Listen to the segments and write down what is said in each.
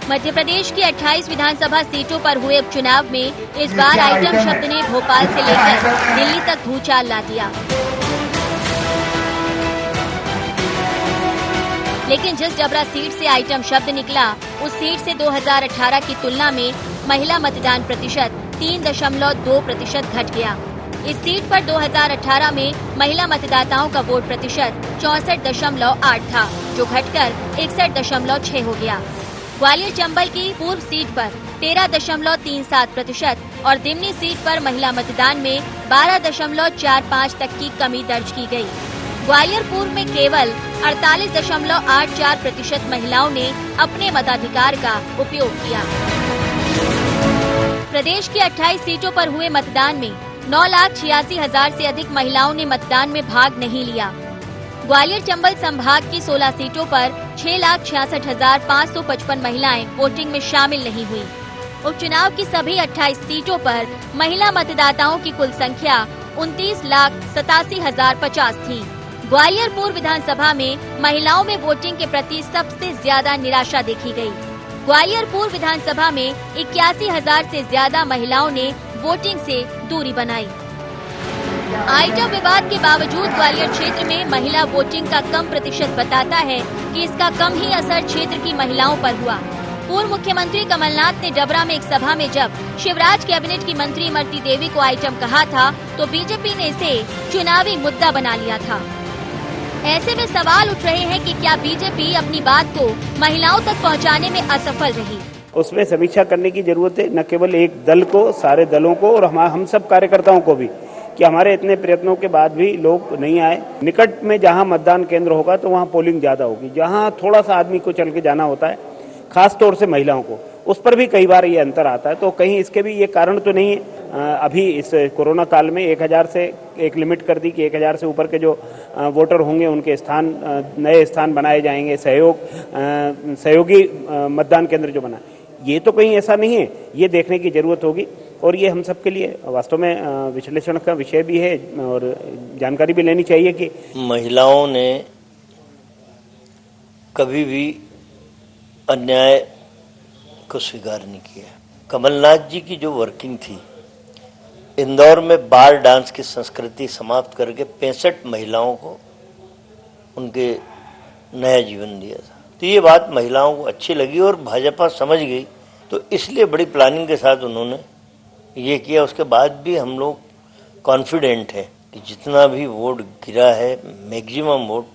मध्य प्रदेश की 28 विधानसभा सीटों पर हुए उपचुनाव में इस बार आइटम शब्द ने भोपाल से लेकर दिल्ली तक भूचाल ला दिया। लेकिन जिस डबरा सीट से आइटम शब्द निकला, उस सीट से 2018 की तुलना में महिला मतदान प्रतिशत 3.2% घट गया। इस सीट पर 2018 में महिला मतदाताओं का वोट प्रतिशत 64.8 था, जो घटकर 61.6 हो गया। ग्वालियर चंबल की पूर्व सीट पर 13.37% और दिमनी सीट पर महिला मतदान में 12.45 तक की कमी दर्ज की गई। ग्वालियर पूर्व में केवल 48.84% महिलाओं ने अपने मताधिकार का उपयोग किया। प्रदेश की 28 सीटों पर हुए मतदान में 9,86,000 से अधिक महिलाओं ने मतदान में भाग नहीं लिया। ग्वालियर चंबल संभाग की 16 सीटों पर 6,66,555 महिलाएं वोटिंग में शामिल नहीं हुई। उपचुनाव की सभी 28 सीटों पर महिला मतदाताओं की कुल संख्या 29,87,050 थी। ग्वालियर पूर्व विधानसभा में महिलाओं में वोटिंग के प्रति सबसे ज्यादा निराशा देखी गई। ग्वालियर पूर्व विधानसभा में 81,000 से ज्यादा महिलाओं ने वोटिंग से दूरी बनाई। आइटम विवाद के बावजूद ग्वालियर क्षेत्र में महिला वोटिंग का कम प्रतिशत बताता है कि इसका कम ही असर क्षेत्र की महिलाओं पर हुआ। पूर्व मुख्यमंत्री कमलनाथ ने डबरा में एक सभा में जब शिवराज कैबिनेट की मंत्री इमरती देवी को आइटम कहा था, तो बीजेपी ने इसे चुनावी मुद्दा बना लिया था। ऐसे में सवाल उठ रहे हैं कि क्या बीजेपी अपनी बात को महिलाओं तक पहुंचाने में असफल रही। उसमें समीक्षा करने की जरूरत है, न केवल एक दल को, सारे दलों को और हम सब कार्यकर्ताओं को भी, कि हमारे इतने प्रयत्नों के बाद भी लोग नहीं आए। निकट में जहां मतदान केंद्र होगा तो वहां पोलिंग ज्यादा होगी। जहां थोड़ा सा आदमी को चल के जाना होता है, खास तौर से महिलाओं को, उस पर भी कई बार ये अंतर आता है। तो कहीं इसके भी ये कारण तो नहीं है। अभी इस कोरोना काल में 1000 से एक लिमिट कर दी कि 1000 से ऊपर के जो वोटर होंगे उनके स्थान, नए स्थान बनाए जाएंगे। सहयोगी मतदान केंद्र जो बना, ये तो कहीं ऐसा नहीं है। ये देखने की जरूरत होगी और ये हम सबके लिए वास्तव में विश्लेषण का विषय भी है और जानकारी भी लेनी चाहिए कि महिलाओं ने कभी भी अन्याय को स्वीकार नहीं किया। कमलनाथ जी की जो वर्किंग थी, इंदौर में बार डांस की संस्कृति समाप्त करके 65 महिलाओं को उनके नया जीवन दिया था। तो ये बात महिलाओं को अच्छी लगी और भाजपा समझ गई, तो इसलिए बड़ी प्लानिंग के साथ उन्होंने ये किया। उसके बाद भी हम लोग कॉन्फिडेंट हैं कि जितना भी वोट गिरा है, मैक्सिमम वोट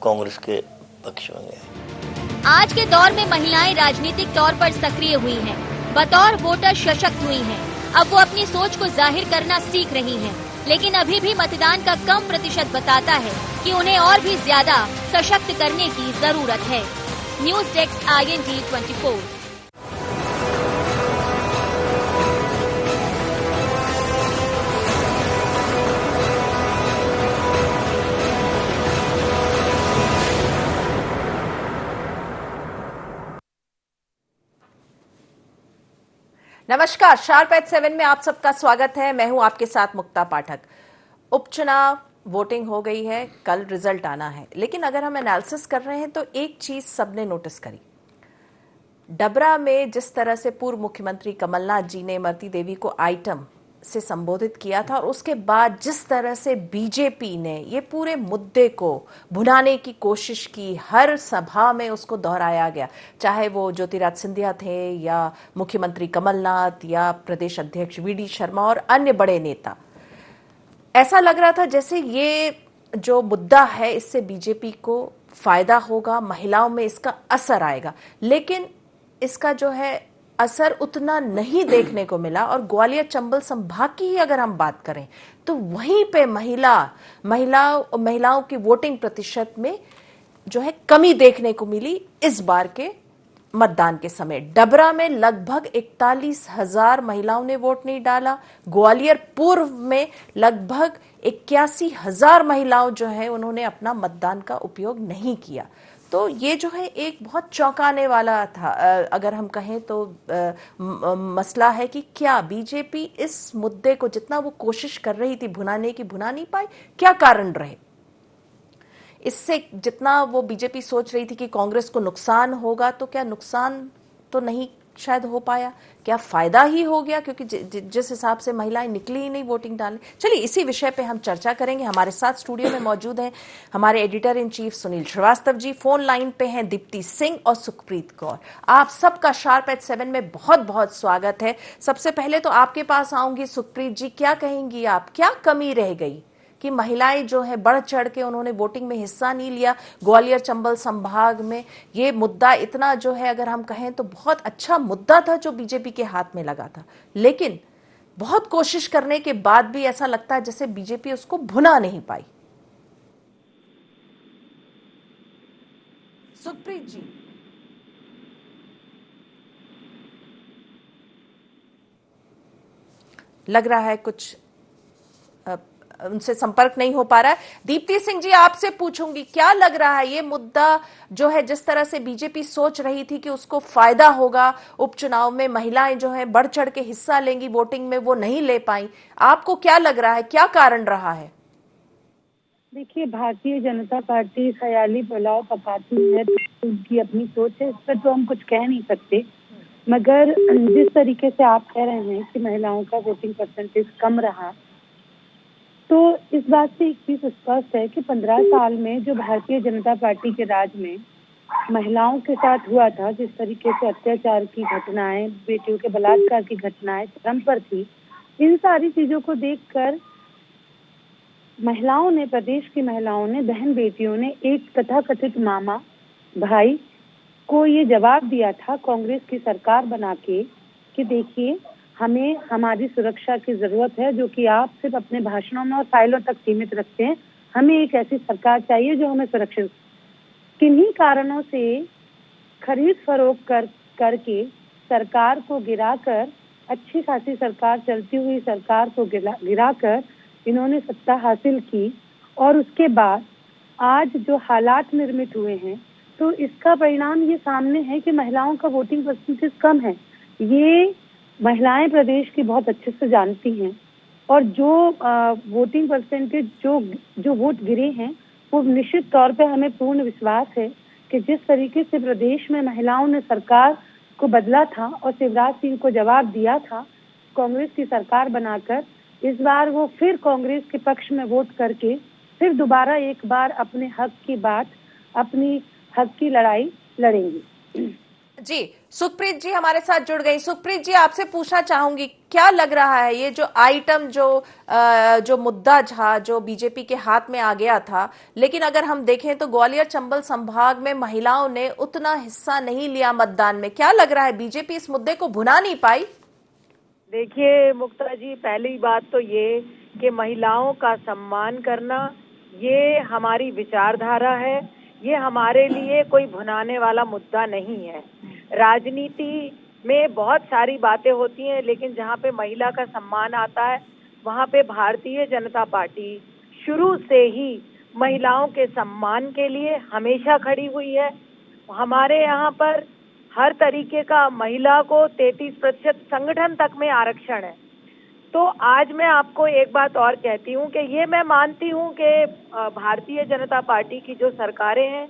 कांग्रेस के पक्ष में गया। आज के दौर में महिलाएं राजनीतिक तौर पर सक्रिय हुई हैं, बतौर वोटर सशक्त हुई हैं। अब वो अपनी सोच को जाहिर करना सीख रही हैं, लेकिन अभी भी मतदान का कम प्रतिशत बताता है कि उन्हें और भी ज्यादा सशक्त करने की जरूरत है। News desk IND 24। नमस्कार, शार्प एट 7 में आप सबका स्वागत है। मैं हूं आपके साथ मुक्ता पाठक। उपचुनाव वोटिंग हो गई है, कल रिजल्ट आना है, लेकिन अगर हम एनालिसिस कर रहे हैं तो एक चीज सबने नोटिस करी। डबरा में जिस तरह से पूर्व मुख्यमंत्री कमलनाथ जी ने इमरती देवी को आइटम से संबोधित किया था और उसके बाद जिस तरह से बीजेपी ने ये पूरे मुद्दे को भुनाने की कोशिश की, हर सभा में उसको दोहराया गया, चाहे वो ज्योतिराज सिंधिया थे या मुख्यमंत्री कमलनाथ या प्रदेश अध्यक्ष VD शर्मा और अन्य बड़े नेता। ऐसा लग रहा था जैसे ये जो मुद्दा है इससे बीजेपी को फायदा होगा, महिलाओं में इसका असर आएगा, लेकिन इसका जो है असर उतना नहीं देखने को मिला। और ग्वालियर चंबल संभाग की ही अगर हम बात करें तो वहीं पे महिलाओं की वोटिंग प्रतिशत में जो है कमी देखने को मिली इस बार के मतदान के समय। डबरा में लगभग 41,000 महिलाओं ने वोट नहीं डाला। ग्वालियर पूर्व में लगभग 81,000 महिलाओं जो है उन्होंने अपना मतदान का उपयोग नहीं किया। तो ये जो है एक बहुत चौंकाने वाला था, अगर हम कहें तो मसला है कि क्या बीजेपी इस मुद्दे को जितना वो कोशिश कर रही थी भुनाने की, भुना नहीं पाई। क्या कारण रहे इससे? जितना वो बीजेपी सोच रही थी कि कांग्रेस को नुकसान होगा, तो क्या नुकसान तो नहीं शायद हो पाया, क्या फायदा ही हो गया, क्योंकि जिस हिसाब से महिलाएं निकली ही नहीं वोटिंग डालने। चलिए इसी विषय पे हम चर्चा करेंगे। हमारे साथ स्टूडियो में मौजूद हैं हमारे editor in chief Sunil Srivastava ji, phone line पे हैं दीप्ति सिंह और सुखप्रीत कौर। आप सबका शार्प एट 7 में बहुत बहुत स्वागत है। सबसे पहले तो आपके पास आऊंगी सुखप्रीत जी, क्या कहेंगी आप, क्या कमी रह गई कि महिलाएं जो है बढ़ चढ़ के उन्होंने वोटिंग में हिस्सा नहीं लिया? ग्वालियर चंबल संभाग में ये मुद्दा इतना जो है, अगर हम कहें तो बहुत अच्छा मुद्दा था जो बीजेपी के हाथ में लगा था, लेकिन बहुत कोशिश करने के बाद भी ऐसा लगता है जैसे बीजेपी उसको भुना नहीं पाई। सुखप्रीत जी। लग रहा है कुछ उनसे संपर्क नहीं हो पा रहा है। दीप्ति सिंह जी, आपसे पूछूंगी, क्या लग रहा है ये मुद्दा जो है, जिस तरह से बीजेपी सोच रही थी कि उसको फायदा होगा उपचुनाव में, महिलाएं जो है बढ़ चढ़ के हिस्सा लेंगी वोटिंग में, वो नहीं ले पाई, आपको क्या लग रहा है, क्या कारण रहा है? देखिए, भारतीय जनता पार्टी ख्याली पुलाव पकाती है, उनकी अपनी सोच है, इस पर तो हम कुछ कह नहीं सकते। मगर जिस तरीके से आप कह रहे हैं कि महिलाओं का वोटिंग परसेंटेज कम रहा, तो इस बात से एक चीज स्पष्ट है कि 15 साल में जो भारतीय जनता पार्टी के राज में महिलाओं के साथ हुआ था, जिस तरीके से अत्याचार की घटनाएं, बेटियों के बलात्कार की घटनाएं चरम पर थी, इन सारी चीजों को देखकर महिलाओं ने, प्रदेश की महिलाओं ने, बहन बेटियों ने एक तथाकथित मामा भाई को ये जवाब दिया था कांग्रेस की सरकार बना के कि देखिए, हमें हमारी सुरक्षा की जरूरत है, जो कि आप सिर्फ अपने भाषणों में और फाइलों तक सीमित रखते हैं। हमें एक ऐसी सरकार चाहिए जो हमें सुरक्षित। किन्हीं कारणों से खरीद फरोख्त करके सरकार को गिराकर, अच्छी खासी सरकार, चलती हुई सरकार को गिराकर इन्होंने सत्ता हासिल की, और उसके बाद आज जो हालात निर्मित हुए हैं, तो इसका परिणाम ये सामने है कि महिलाओं का वोटिंग परसेंटेज कम है। ये महिलाएं प्रदेश की बहुत अच्छे से जानती हैं, और जो वोटिंग परसेंटेज जो वोट गिरे हैं, वो निश्चित तौर पे हमें पूर्ण विश्वास है कि जिस तरीके से प्रदेश में महिलाओं ने सरकार को बदला था और शिवराज सिंह को जवाब दिया था कांग्रेस की सरकार बनाकर, इस बार वो फिर कांग्रेस के पक्ष में वोट करके फिर दोबारा एक बार अपने हक की बात, अपनी हक की लड़ाई लड़ेंगी। जी, सुखप्रीत जी हमारे साथ जुड़ गई। सुखप्रीत जी, आपसे पूछना चाहूंगी, क्या लग रहा है ये जो आइटम, जो मुद्दा था, जो बीजेपी के हाथ में आ गया था, लेकिन अगर हम देखें तो ग्वालियर चंबल संभाग में महिलाओं ने उतना हिस्सा नहीं लिया मतदान में, क्या लग रहा है बीजेपी इस मुद्दे को भुना नहीं पाई? देखिए मुक्ता जी, पहली बात तो ये कि महिलाओं का सम्मान करना ये हमारी विचारधारा है, ये हमारे लिए कोई भुनाने वाला मुद्दा नहीं है। राजनीति में बहुत सारी बातें होती हैं, लेकिन जहाँ पे महिला का सम्मान आता है, वहाँ पे भारतीय जनता पार्टी शुरू से ही महिलाओं के सम्मान के लिए हमेशा खड़ी हुई है। हमारे यहाँ पर हर तरीके का महिला को 33% संगठन तक में आरक्षण है। तो आज मैं आपको एक बात और कहती हूँ कि ये मैं मानती हूँ कि भारतीय जनता पार्टी की जो सरकारें हैं,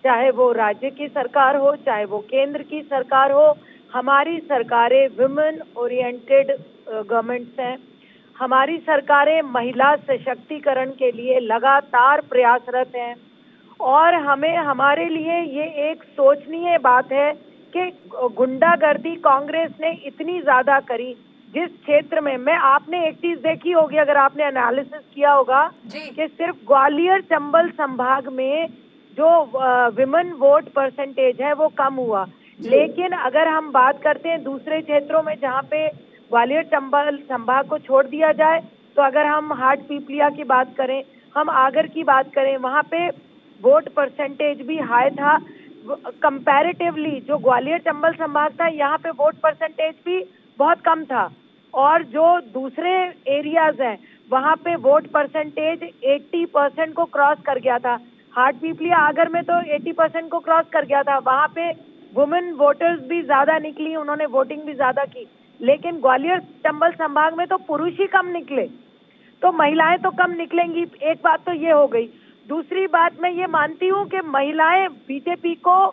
चाहे वो राज्य की सरकार हो, चाहे वो केंद्र की सरकार हो, हमारी सरकारें विमेन ओरिएंटेड गवर्नमेंट्स हैं। हमारी सरकारें महिला सशक्तिकरण के लिए लगातार प्रयासरत हैं, और हमें, हमारे लिए ये एक सोचनीय बात है कि गुंडागर्दी कांग्रेस ने इतनी ज्यादा करी जिस क्षेत्र में, मैं, आपने एक चीज देखी होगी, अगर आपने एनालिसिस किया होगा कि सिर्फ ग्वालियर चंबल संभाग में जो विमेन वोट परसेंटेज है वो कम हुआ, लेकिन अगर हम बात करते हैं दूसरे क्षेत्रों में जहाँ पे ग्वालियर चंबल संभाग को छोड़ दिया जाए, तो अगर हम हाट पीपलिया की बात करें, हम आगर की बात करें, वहाँ पे वोट परसेंटेज भी हाई था कंपैरेटिवली। जो ग्वालियर चंबल संभाग था, यहाँ पे वोट परसेंटेज भी बहुत कम था, और जो दूसरे एरियाज हैं वहाँ पे वोट परसेंटेज 80% को क्रॉस कर गया था। हाट पीपलिया आगर में तो 80% को क्रॉस कर गया था, वहाँ पे वुमेन वोटर्स भी ज्यादा निकली, उन्होंने वोटिंग भी ज्यादा की। लेकिन ग्वालियर चंबल संभाग में तो पुरुष ही कम निकले, तो महिलाएं तो कम निकलेंगी। एक बात तो ये हो गई। दूसरी बात, मैं ये मानती हूँ कि महिलाएं बीजेपी को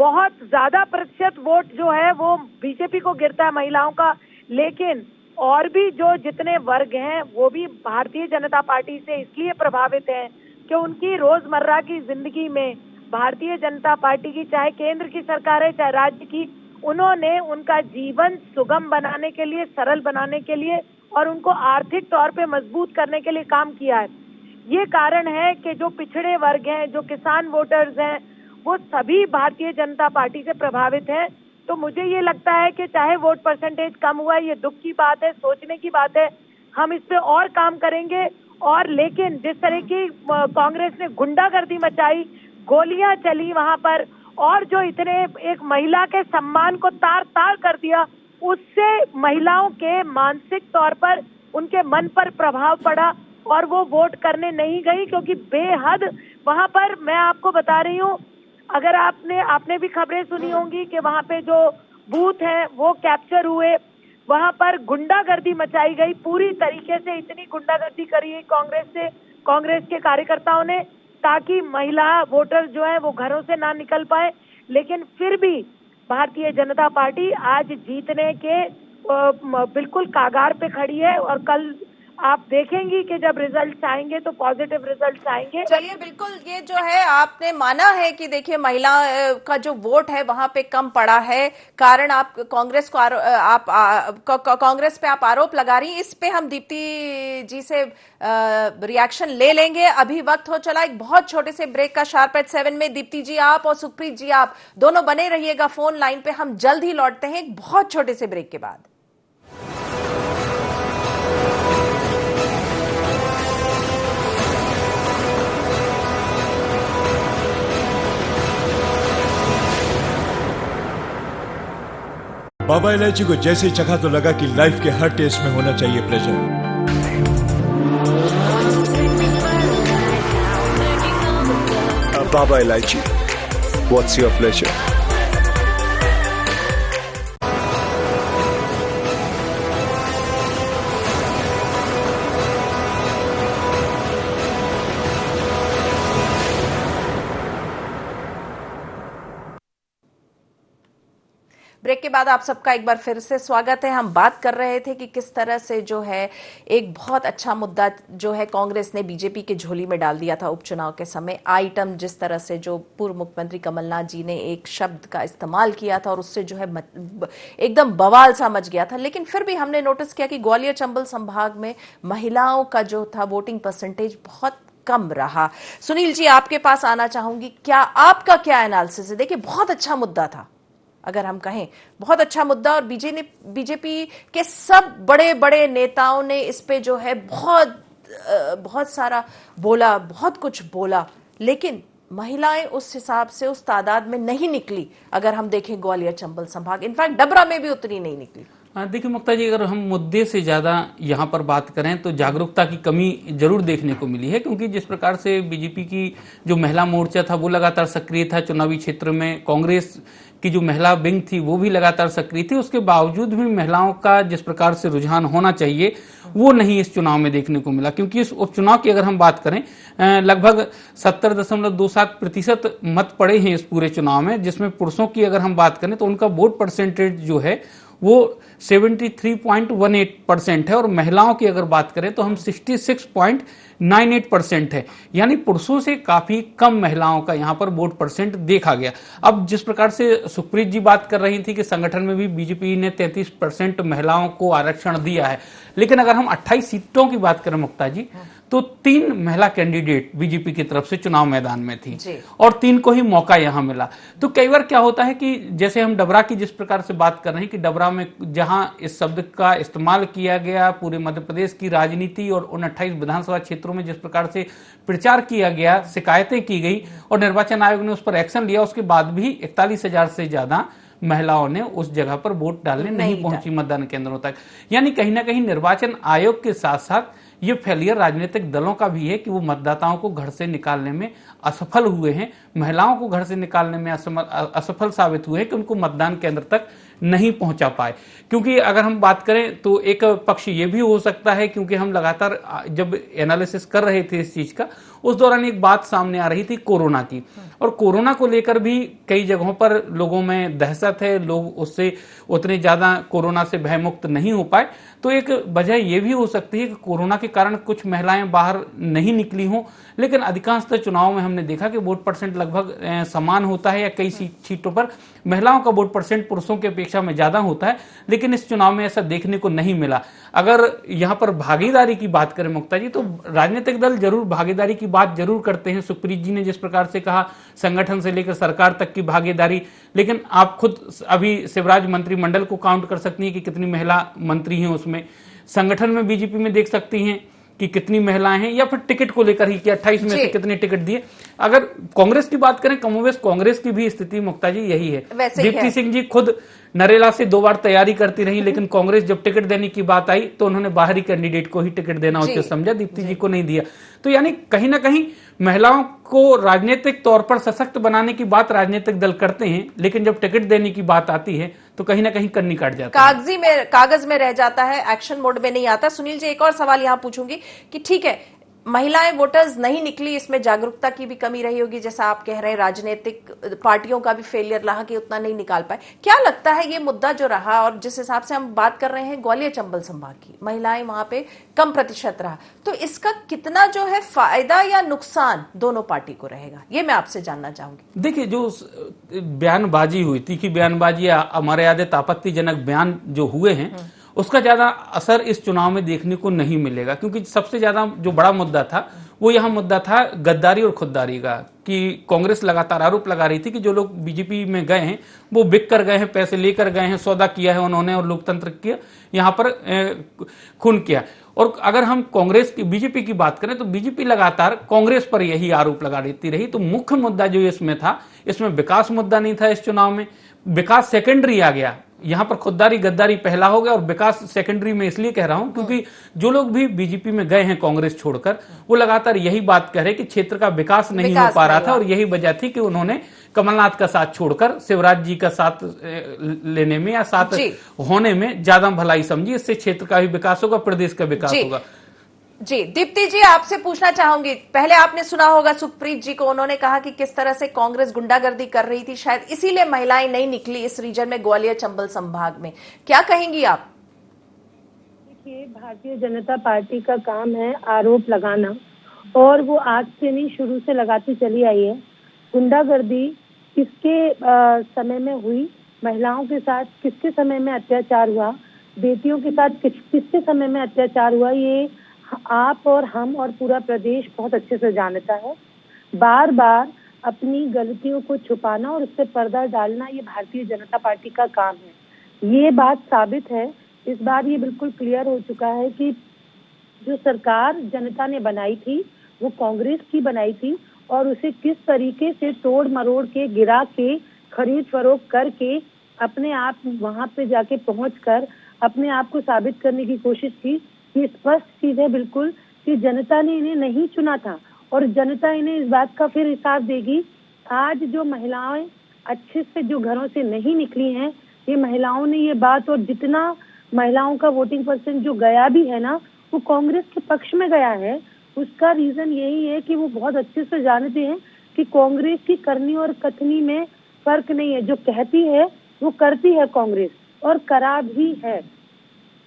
बहुत ज्यादा प्रतिशत वोट जो है वो बीजेपी को गिरता है महिलाओं का, लेकिन और भी जो जितने वर्ग हैं वो भी भारतीय जनता पार्टी से इसलिए प्रभावित हैं कि उनकी रोजमर्रा की जिंदगी में भारतीय जनता पार्टी की, चाहे केंद्र की सरकार है चाहे राज्य की, उन्होंने उनका जीवन सुगम बनाने के लिए, सरल बनाने के लिए और उनको आर्थिक तौर पे मजबूत करने के लिए काम किया है। ये कारण है कि जो पिछड़े वर्ग हैं, जो किसान वोटर्स हैं, वो सभी भारतीय जनता पार्टी से प्रभावित हैं। तो मुझे ये लगता है कि चाहे वोट परसेंटेज कम हुआ है, ये दुख की बात है, सोचने की बात है, हम इस पे और काम करेंगे। और लेकिन जिस तरह की कांग्रेस ने गुंडागर्दी मचाई, गोलियां चली वहां पर, और जो इतने एक महिला के सम्मान को तार तार कर दिया, उससे महिलाओं के मानसिक तौर पर उनके मन पर प्रभाव पड़ा और वो वोट करने नहीं गई, क्योंकि बेहद वहां पर, मैं आपको बता रही हूँ, अगर आपने भी खबरें सुनी होंगी कि वहां पे जो बूथ हैं वो कैप्चर हुए, वहां पर गुंडागर्दी मचाई गई पूरी तरीके से। इतनी गुंडागर्दी करी है कांग्रेस के कार्यकर्ताओं ने, ताकि महिला वोटर जो है वो घरों से ना निकल पाए। लेकिन फिर भी भारतीय जनता पार्टी आज जीतने के बिल्कुल कागार पे खड़ी है, और कल आप देखेंगी कि जब रिजल्ट्स आएंगे तो पॉजिटिव रिजल्ट्स आएंगे। चलिए, बिल्कुल, ये जो है आपने माना है कि देखिए महिला का जो वोट है वहां पे कम पड़ा है, कारण आप कांग्रेस को कांग्रेस पे आप आरोप लगा रही, इस पे हम दीप्ति जी से रिएक्शन ले लेंगे। अभी वक्त हो चला एक बहुत छोटे से ब्रेक का। शार्प एट 7 में दीप्ति जी आप और सुप्रीत जी आप दोनों बने रहिएगा फोन लाइन पे, हम जल्द ही लौटते हैं एक बहुत छोटे से ब्रेक के बाद। बाबा इलायची को जैसे ही चखा तो लगा कि लाइफ के हर टेस्ट में होना चाहिए प्लेजर। बाबा इलायची, व्हाट्स योर प्लेजर? ब्रेक के बाद आप सबका एक बार फिर से स्वागत है। हम बात कर रहे थे कि किस तरह से जो है एक बहुत अच्छा मुद्दा जो है कांग्रेस ने बीजेपी के झोली में डाल दिया था उपचुनाव के समय। आइटम जिस तरह से जो पूर्व मुख्यमंत्री कमलनाथ जी ने एक शब्द का इस्तेमाल किया था और उससे जो है एकदम बवाल सा मच गया था। लेकिन फिर भी हमने नोटिस किया कि ग्वालियर चंबल संभाग में महिलाओं का जो था वोटिंग परसेंटेज बहुत कम रहा। सुनील जी, आपके पास आना चाहूंगी, क्या आपका क्या एनालिसिस है? देखिए, बहुत अच्छा मुद्दा था, अगर हम कहें बहुत अच्छा मुद्दा, और बीजेपी के सब बड़े बड़े नेताओं ने इस पे जो है बहुत सारा बोला, बहुत कुछ बोला, लेकिन महिलाएं उस हिसाब से उस तादाद में नहीं निकली। अगर हम देखें ग्वालियर चंबल संभाग, इनफैक्ट डबरा में भी उतनी नहीं निकली। देखिए मुक्ता जी, अगर हम मुद्दे से ज्यादा यहाँ पर बात करें तो जागरूकता की कमी जरूर देखने को मिली है, क्योंकि जिस प्रकार से बीजेपी की जो महिला मोर्चा था वो लगातार सक्रिय था चुनावी क्षेत्र में, कांग्रेस की जो महिला विंग थी वो भी लगातार सक्रिय थी, उसके बावजूद भी महिलाओं का जिस प्रकार से रुझान होना चाहिए वो नहीं इस चुनाव में देखने को मिला। क्योंकि इस उपचुनाव की अगर हम बात करें, लगभग 70.27% मत पड़े हैं इस पूरे चुनाव में, जिसमें पुरुषों की अगर हम बात करें तो उनका वोट परसेंटेज जो है वो 73.18% है, और महिलाओं की अगर बात करें तो हम 66.98% है, यानी पुरुषों से काफी कम महिलाओं का यहां पर वोट परसेंट देखा गया। अब जिस प्रकार से सुप्रीत जी बात कर रही थी कि संगठन में भी बीजेपी ने 33% महिलाओं को आरक्षण दिया है, लेकिन अगर हम 28 सीटों की बात करें मुक्ता जी, तो 3 महिला कैंडिडेट बीजेपी की तरफ से चुनाव मैदान में थी और 3 को ही मौका यहां मिला। तो कई बार क्या होता है कि जैसे हम डबरा की जिस प्रकार से बात कर रहे हैं कि डबरा में जहां इस शब्द का इस्तेमाल किया गया, पूरे मध्य प्रदेश की राजनीति और उन 28 विधानसभा क्षेत्रों में जिस प्रकार से प्रचार किया गया, शिकायतें की गई और निर्वाचन आयोग ने उस पर एक्शन लिया, उसके बाद भी 41,000 से ज्यादा महिलाओं ने उस जगह पर वोट डालने नहीं पहुंची मतदान केंद्रों तक। यानी कहीं ना कहीं निर्वाचन आयोग के साथ साथ ये फेलियर राजनीतिक दलों का भी है कि वो मतदाताओं को घर से निकालने में असफल हुए हैं, महिलाओं को घर से निकालने में असफल साबित हुए हैं कि उनको मतदान केंद्र तक नहीं पहुंचा पाए। क्योंकि अगर हम बात करें तो एक पक्ष ये भी हो सकता है, क्योंकि हम लगातार जब एनालिसिस कर रहे थे इस चीज का, उस दौरान एक बात सामने आ रही थी कोरोना की, और कोरोना को लेकर भी कई जगहों पर लोगों में दहशत है, लोग उससे उतने ज्यादा कोरोना से भयमुक्त नहीं हो पाए। तो एक वजह यह भी हो सकती है कि कोरोना के कारण कुछ महिलाएं बाहर नहीं निकली हों, लेकिन अधिकांशतः चुनाव में हमने देखा कि वोट परसेंट लगभग समान होता है, या कई सीटों पर महिलाओं का वोट परसेंट पुरुषों की अपेक्षा में ज्यादा होता है, लेकिन इस चुनाव में ऐसा देखने को नहीं मिला। अगर यहां पर भागीदारी की बात करें मुक्ता जी, तो राजनीतिक दल जरूर भागीदारी की बात जरूर करते हैं। सुप्रीत जी ने जिस प्रकार से कहा, संगठन से लेकर सरकार तक की भागीदारी, लेकिन आप खुद अभी शिवराज मंत्रिमंडल को काउंट कर सकती हैं कि कितनी महिला मंत्री हैं उसमें। संगठन में बीजेपी में देख सकती हैं कि कितनी महिलाएं हैं, या फिर टिकट को लेकर ही कि 28 में से कितने टिकट दिए। अगर कांग्रेस की बात करें, कमोबेश कांग्रेस की भी स्थिति मुक्ता जी यही है। दीप्ति सिंह जी खुद नरेला से 2 बार तैयारी करती रही, लेकिन कांग्रेस जब टिकट देने की बात आई तो उन्होंने बाहरी कैंडिडेट को ही टिकट देना उचित समझा, दीप्ति जी को नहीं दिया। तो यानी कहीं ना कहीं महिलाओं को राजनीतिक तौर पर सशक्त बनाने की बात राजनीतिक दल करते हैं, लेकिन जब टिकट देने की बात आती है तो कहीं ना कहीं कन्नी काट जाता है, कागज में रह जाता है, एक्शन मोड में नहीं आता। सुनील जी, एक और सवाल यहां पूछूंगी कि ठीक है, महिलाएं वोटर्स नहीं निकली, इसमें जागरूकता की भी कमी रही होगी, जैसा आप कह रहे हैं, राजनीतिक पार्टियों का भी फेलियर रहा कि उतना नहीं निकाल पाए। क्या लगता है ये मुद्दा जो रहा, और जिस हिसाब से हम बात कर रहे हैं ग्वालियर चंबल संभाग की, महिलाएं वहां पे कम प्रतिशत रहा, तो इसका कितना जो है फायदा या नुकसान दोनों पार्टी को रहेगा, ये मैं आपसे जानना चाहूंगी। देखिए, जो बयानबाजी हुई, तीखी बयानबाजी, अमर्यादित आपत्तिजनक बयान जो हुए हैं, उसका ज्यादा असर इस चुनाव में देखने को नहीं मिलेगा। क्योंकि सबसे ज्यादा जो बड़ा मुद्दा था वो यह मुद्दा था गद्दारी और खुददारी का, कि कांग्रेस लगातार आरोप लगा रही थी कि जो लोग बीजेपी में गए हैं वो बिक कर गए हैं, पैसे लेकर गए हैं, सौदा किया है उन्होंने और लोकतंत्र किया, यहाँ पर खून किया। और अगर हम कांग्रेस की, बीजेपी की बात करें तो बीजेपी लगातार कांग्रेस पर यही आरोप लगा देती रही। तो मुख्य मुद्दा जो इसमें था, इसमें विकास मुद्दा नहीं था इस चुनाव में, विकास सेकेंडरी आ गया। यहां पर खुददारी गद्दारी पहला हो गया और विकास सेकेंडरी में इसलिए कह रहा हूं क्योंकि जो लोग भी बीजेपी में गए हैं कांग्रेस छोड़कर, वो लगातार यही बात कह रहे कि क्षेत्र का विकास नहीं हो पा रहा था, और यही वजह थी कि उन्होंने कमलनाथ का साथ छोड़कर शिवराज जी का साथ लेने में या साथ होने में ज्यादा भलाई समझी। इससे क्षेत्र का भी विकास होगा, प्रदेश का विकास होगा। जी, दीप्ति जी, आपसे पूछना चाहूंगी, पहले आपने सुना होगा सुप्रीत जी को, उन्होंने कहा कि किस तरह से कांग्रेस गुंडागर्दी कर रही थी, शायद इसीलिए महिलाएं नहीं निकली इस रीजन में, ग्वालियर चंबल संभाग में। क्या कहेंगी आप? देखिए, भारतीय जनता पार्टी का काम है आरोप लगाना, और वो आज से नहीं, शुरू से लगाती चली आई है। गुंडागर्दी किसके समय में हुई, महिलाओं के साथ किसके समय में अत्याचार हुआ, बेटियों के साथ किसके समय में अत्याचार हुआ, ये आप और हम और पूरा प्रदेश बहुत अच्छे से जानता है। बार बार अपनी गलतियों को छुपाना और उस पर पर्दा डालना, ये भारतीय जनता पार्टी का काम है। ये बात साबित है, इस बार ये बिल्कुल क्लियर हो चुका है कि जो सरकार जनता ने बनाई थी वो कांग्रेस की बनाई थी, और उसे किस तरीके से तोड़ मरोड़ के, गिरा के, खरीद फरोख्त करके, अपने आप वहां पे जाके पहुंचकर अपने आप को साबित करने की कोशिश की। ये स्पष्ट चीज है बिल्कुल कि जनता ने इन्हें नहीं चुना था, और जनता इन्हें इस बात का फिर हिसाब देगी। आज जो महिलाएं अच्छे से जो घरों से नहीं निकली हैं, ये महिलाओं ने ये बात, और जितना महिलाओं का वोटिंग परसेंट जो गया भी है ना, वो कांग्रेस के पक्ष में गया है। उसका रीजन यही है कि वो बहुत अच्छे से जानते हैं कि कांग्रेस की करनी और कथनी में फर्क नहीं है, जो कहती है वो करती है कांग्रेस, और करा भी है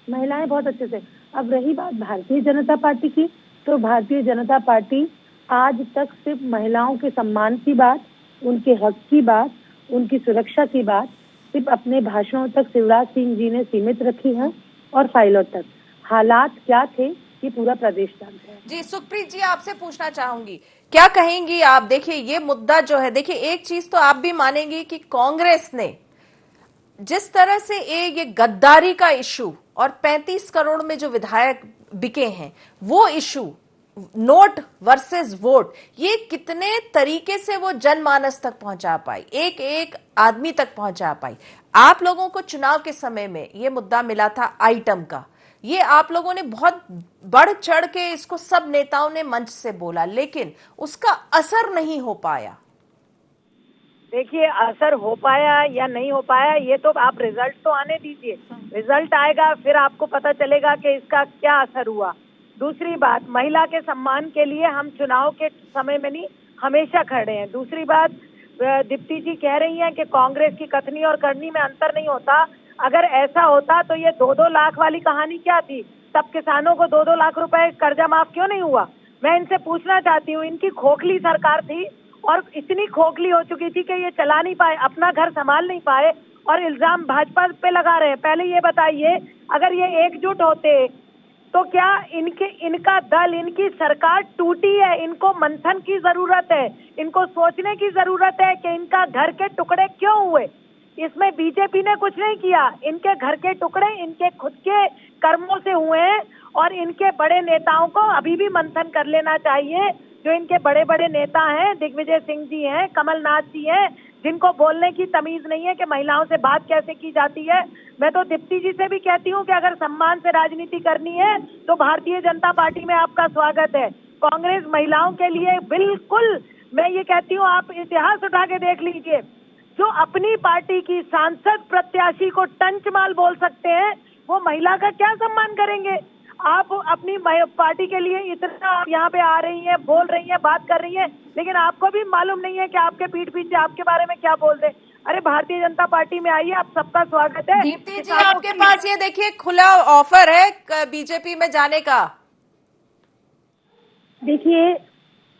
महिलाएं बहुत अच्छे से। अब रही बात भारतीय जनता पार्टी की, तो भारतीय जनता पार्टी आज तक सिर्फ महिलाओं के सम्मान की बात, उनके हक की बात, उनकी सुरक्षा की बात सिर्फ अपने भाषणों तक शिवराज सिंह जी ने सीमित रखी है, और फाइलों तक। हालात क्या थे ये पूरा प्रदेश जानता है। जी, सुप्रीत जी, आपसे पूछना चाहूंगी, क्या कहेंगी आप? देखिए, ये मुद्दा जो है, देखिए एक चीज तो आप भी मानेंगी कि कांग्रेस ने जिस तरह से ये गद्दारी का इशू और 35 करोड़ में जो विधायक बिके हैं वो इशू, नोट वर्सेस वोट, ये कितने तरीके से वो जनमानस तक पहुंचा पाई, एक एक आदमी तक पहुंचा पाई। आप लोगों को चुनाव के समय में ये मुद्दा मिला था आइटम का, ये आप लोगों ने बहुत बढ़ चढ़ के इसको सब नेताओं ने मंच से बोला, लेकिन उसका असर नहीं हो पाया। देखिए, असर हो पाया या नहीं हो पाया ये तो आप रिजल्ट तो आने दीजिए। रिजल्ट आएगा फिर आपको पता चलेगा कि इसका क्या असर हुआ। दूसरी बात, महिला के सम्मान के लिए हम चुनाव के समय में नहीं, हमेशा खड़े हैं। दूसरी बात, दीप्ति जी कह रही हैं कि कांग्रेस की कथनी और करनी में अंतर नहीं होता। अगर ऐसा होता तो ये 2-2 लाख वाली कहानी क्या थी? तब किसानों को 2-2 लाख रुपए कर्जा माफ क्यों नहीं हुआ? मैं इनसे पूछना चाहती हूँ, इनकी खोखली सरकार थी और इतनी खोखली हो चुकी थी कि ये चला नहीं पाए, अपना घर संभाल नहीं पाए और इल्जाम भाजपा पे लगा रहे हैं। पहले ये बताइए, अगर ये एकजुट होते तो क्या इनका दल, इनकी सरकार टूटी है? इनको मंथन की जरूरत है, इनको सोचने की जरूरत है कि इनका घर के टुकड़े क्यों हुए। इसमें बीजेपी ने कुछ नहीं किया, इनके घर के टुकड़े इनके खुद के कर्मों से हुए हैं और इनके बड़े नेताओं को अभी भी मंथन कर लेना चाहिए। जो इनके बड़े बड़े नेता हैं, दिग्विजय सिंह जी हैं, कमलनाथ जी हैं, जिनको बोलने की तमीज नहीं है कि महिलाओं से बात कैसे की जाती है। मैं तो दीप्ति जी से भी कहती हूँ कि अगर सम्मान से राजनीति करनी है तो भारतीय जनता पार्टी में आपका स्वागत है। कांग्रेस महिलाओं के लिए बिल्कुल, मैं ये कहती हूँ, आप इतिहास उठा के देख लीजिए, जो अपनी पार्टी की सांसद प्रत्याशी को टंचमाल बोल सकते हैं, वो महिला का क्या सम्मान करेंगे? आप अपनी पार्टी के लिए इतना यहाँ पे आ रही हैं, बोल रही हैं, बात कर रही हैं, लेकिन आपको भी मालूम नहीं है कि आपके पीठ पीछे आपके बारे में क्या बोल रहे। अरे भारतीय जनता पार्टी में आइए, आप सबका स्वागत है। दीप्ति जी, आपके पास ये देखिए खुला ऑफर है बीजेपी में जाने का। देखिए,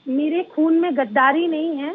मेरे खून में गद्दारी नहीं है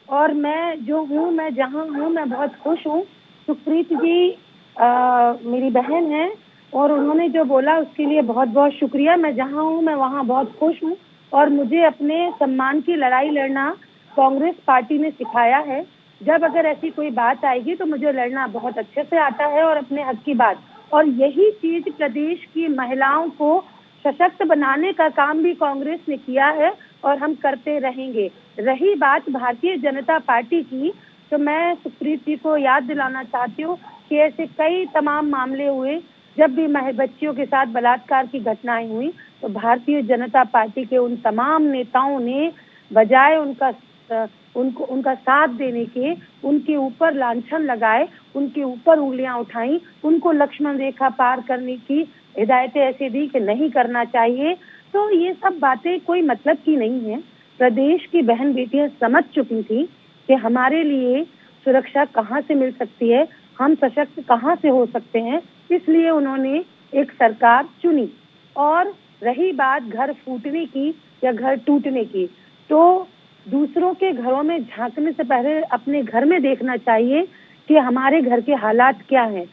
और मैं जो हूँ, मैं जहाँ हूँ, मैं बहुत खुश हूँ। सुप्रीत जी मेरी बहन है और उन्होंने जो बोला उसके लिए बहुत बहुत शुक्रिया। मैं जहाँ हूँ, मैं वहाँ बहुत खुश हूँ और मुझे अपने सम्मान की लड़ाई लड़ना कांग्रेस पार्टी ने सिखाया है। जब अगर ऐसी कोई बात आएगी तो मुझे लड़ना बहुत अच्छे से आता है और अपने हक की बात, और यही चीज प्रदेश की महिलाओं को सशक्त बनाने का काम भी कांग्रेस ने किया है और हम करते रहेंगे। रही बात भारतीय जनता पार्टी की, तो मैं सुप्रीत जी को याद दिलाना चाहती हूँ कि ऐसे कई तमाम मामले हुए, जब भी बच्चियों के साथ बलात्कार की घटनाएं हुई तो भारतीय जनता पार्टी के उन तमाम नेताओं ने बजाय उनका साथ देने के, उनके ऊपर लांछन लगाए, उनके ऊपर उंगलियां उठाई, उनको लक्ष्मण रेखा पार करने की हिदायतें ऐसे दी कि नहीं करना चाहिए। तो ये सब बातें कोई मतलब की नहीं है। प्रदेश की बहन बेटियां समझ चुकी थी कि हमारे लिए सुरक्षा कहाँ से मिल सकती है, हम सशक्त कहाँ से हो सकते हैं, इसलिए उन्होंने एक सरकार चुनी। और रही बात घर फूटने की या घर टूटने की, तो दूसरों के घरों में झांकने से पहले अपने घर में देखना चाहिए कि हमारे घर के हालात क्या हैं।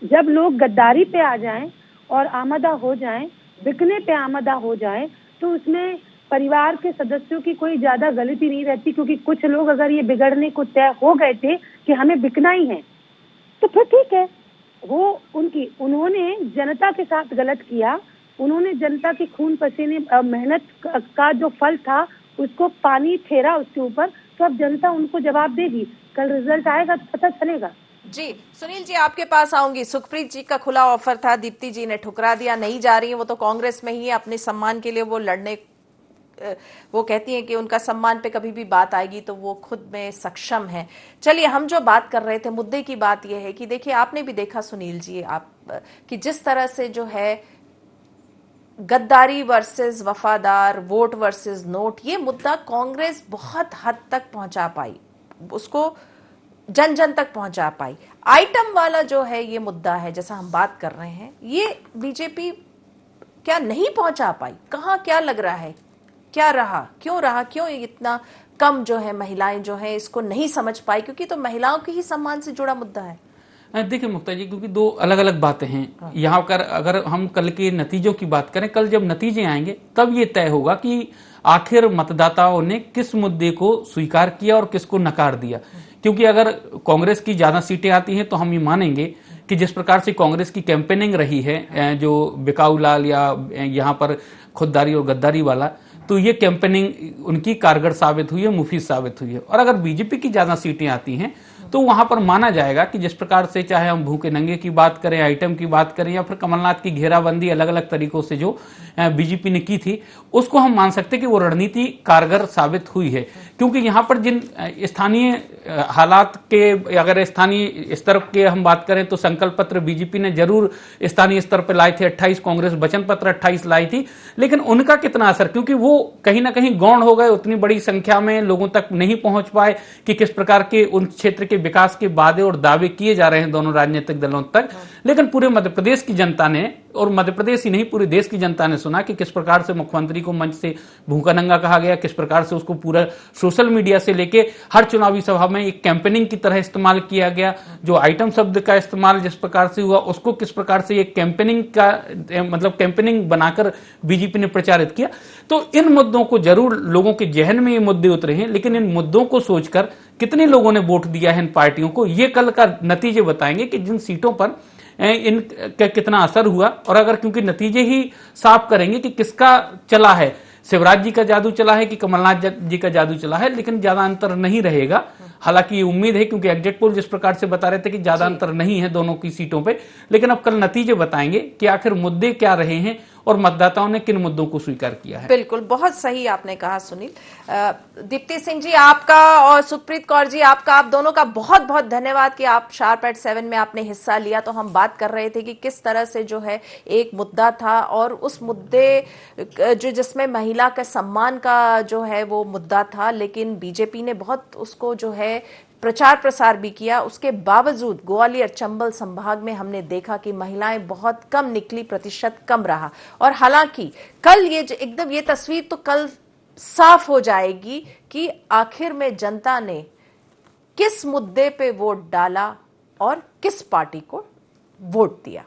जब लोग गद्दारी पे आ जाएं और आमदा हो जाएं, बिकने पे आमदा हो जाएं, तो उसमें परिवार के सदस्यों की कोई ज्यादा गलती नहीं रहती, क्योंकि कुछ लोग अगर ये बिगड़ने को तय हो गए थे कि हमें बिकना ही है तो फिर ठीक है, वो उन्होंने जनता के साथ गलत किया, उन्होंने जनता के खून पसीने मेहनत का जो फल था उसको पानी फेरा उसके ऊपर, तो अब जनता उनको जवाब देगी। कल रिजल्ट आएगा तो पता चलेगा। जी सुनील जी, आपके पास आऊंगी। सुखप्रीत जी का खुला ऑफर था, दीप्ति जी ने ठुकरा दिया, नहीं जा रही है, वो तो कांग्रेस में ही है, अपने सम्मान के लिए वो लड़ने, वो कहती हैं कि उनका सम्मान पे कभी भी बात आएगी तो वो खुद में सक्षम है। चलिए, हम जो बात कर रहे थे, मुद्दे की बात यह है कि देखिए, आपने भी देखा सुनील जी, आप कि जिस तरह से जो है गद्दारी वर्सेस वफादार, वोट वर्सेस नोट, ये मुद्दा कांग्रेस बहुत हद तक पहुंचा पाई, उसको जन जन तक पहुंचा पाई। आइटम वाला जो है ये मुद्दा है, जैसा हम बात कर रहे हैं, ये बीजेपी क्या नहीं पहुंचा पाई? कहाँ क्या लग रहा है, क्या रहा, क्यों इतना कम जो है महिलाएं जो है इसको नहीं समझ पाई? क्योंकि तो महिलाओं के ही सम्मान से जुड़ा मुद्दा है। देखिए मुक्ता जी, क्योंकि दो अलग अलग बातें हैं यहाँ पर। अगर हम कल के नतीजों की बात करें, कल जब नतीजे आएंगे तब ये तय होगा कि आखिर मतदाताओं ने किस मुद्दे को स्वीकार किया और किसको नकार दिया। क्योंकि अगर कांग्रेस की ज्यादा सीटें आती हैं तो हम ये मानेंगे कि जिस प्रकार से कांग्रेस की कैंपेनिंग रही है, जो बिकाऊ लाल या यहाँ पर खुददारी और गद्दारी वाला, तो ये कैंपेनिंग उनकी कारगर साबित हुई है, मुफीद साबित हुई है। और अगर बीजेपी की ज्यादा सीटें आती हैं तो वहां पर माना जाएगा कि जिस प्रकार से चाहे हम भूखे नंगे की बात करें, आइटम की बात करें, या फिर कमलनाथ की घेराबंदी अलग अलग तरीकों से जो बीजेपी ने की थी, उसको हम मान सकते कि वो रणनीति कारगर साबित हुई है। क्योंकि यहां पर जिन स्थानीय हालात के, अगर स्थानीय स्तर के हम बात करें तो संकल्प पत्र बीजेपी ने जरूर स्थानीय स्तर पर लाए थे 28, कांग्रेस वचन पत्र 28 लाई थी, लेकिन उनका कितना असर, क्योंकि वो कहीं ना कहीं गौण हो गए, उतनी बड़ी संख्या में लोगों तक नहीं पहुंच पाए कि किस प्रकार के उन क्षेत्र के विकास के वादे और दावे किए जा रहे हैं दोनों राजनीतिक दलों तक। लेकिन पूरे मध्य प्रदेश की जनता ने, और मध्य प्रदेश ही नहीं पूरे देश की जनता ने सुना कि किस प्रकार से मुख्यमंत्री को मंच से भूखा नंगा कहा गया, किस प्रकार से उसको पूरा सोशल मीडिया से लेके हर चुनावी सभा में एक कैंपेनिंग की तरह इस्तेमाल किया गया। जो आइटम शब्द का इस्तेमाल जिस प्रकार से हुआ, उसको किस प्रकार से एक कैंपेनिंग का मतलब कैंपेनिंग बनाकर बीजेपी ने प्रचारित किया। तो इन मुद्दों को जरूर लोगों के जहन में ये मुद्दे उतरे हैं, लेकिन इन मुद्दों को सोचकर कितने लोगों ने वोट दिया है इन पार्टियों को, ये कल का नतीजे बताएंगे कि जिन सीटों पर इनका कितना असर हुआ। और अगर क्योंकि नतीजे ही साफ करेंगे कि किसका चला है, शिवराज जी का जादू चला है कि कमलनाथ जी का जादू चला है, लेकिन ज्यादा अंतर नहीं रहेगा। हालांकि ये उम्मीद है, क्योंकि एग्जिट पोल जिस प्रकार से बता रहे थे कि ज्यादा अंतर नहीं है दोनों की सीटों पे, लेकिन अब कल नतीजे बताएंगे कि आखिर मुद्दे क्या रहे हैं और मतदाताओं ने किन मुद्दों को स्वीकार किया है। बिल्कुल, बहुत सही आपने कहा सुनील। दीप्ति सिंह जी आपका और सुखप्रीत कौर जी आपका, आप दोनों का बहुत बहुत धन्यवाद कि आप शार्प एट 7 में आपने हिस्सा लिया। तो हम बात कर रहे थे कि किस तरह से जो है एक मुद्दा था, और उस मुद्दे जो जिसमें महिला का सम्मान का जो है वो मुद्दा था, लेकिन बीजेपी ने बहुत उसको जो है प्रचार प्रसार भी किया। उसके बावजूद ग्वालियर चंबल संभाग में हमने देखा कि महिलाएं बहुत कम निकली, प्रतिशत कम रहा। और हालांकि कल ये एकदम ये तस्वीर तो कल साफ हो जाएगी कि आखिर में जनता ने किस मुद्दे पे वोट डाला और किस पार्टी को वोट दिया।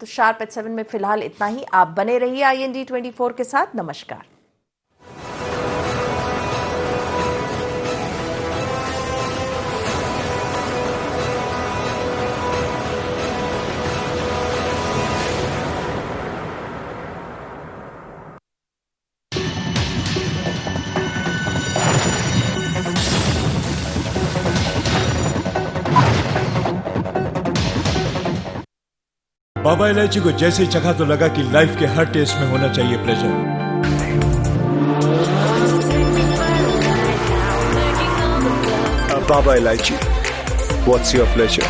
तो शार्प एट 7 में फिलहाल इतना ही। आप बने रहिए IND 24 के साथ। नमस्कार। बाबा इलायची को जैसे चखा तो लगा कि लाइफ के हर टेस्ट में होना चाहिए pleasure. Baba Ilaichi, what's your pleasure?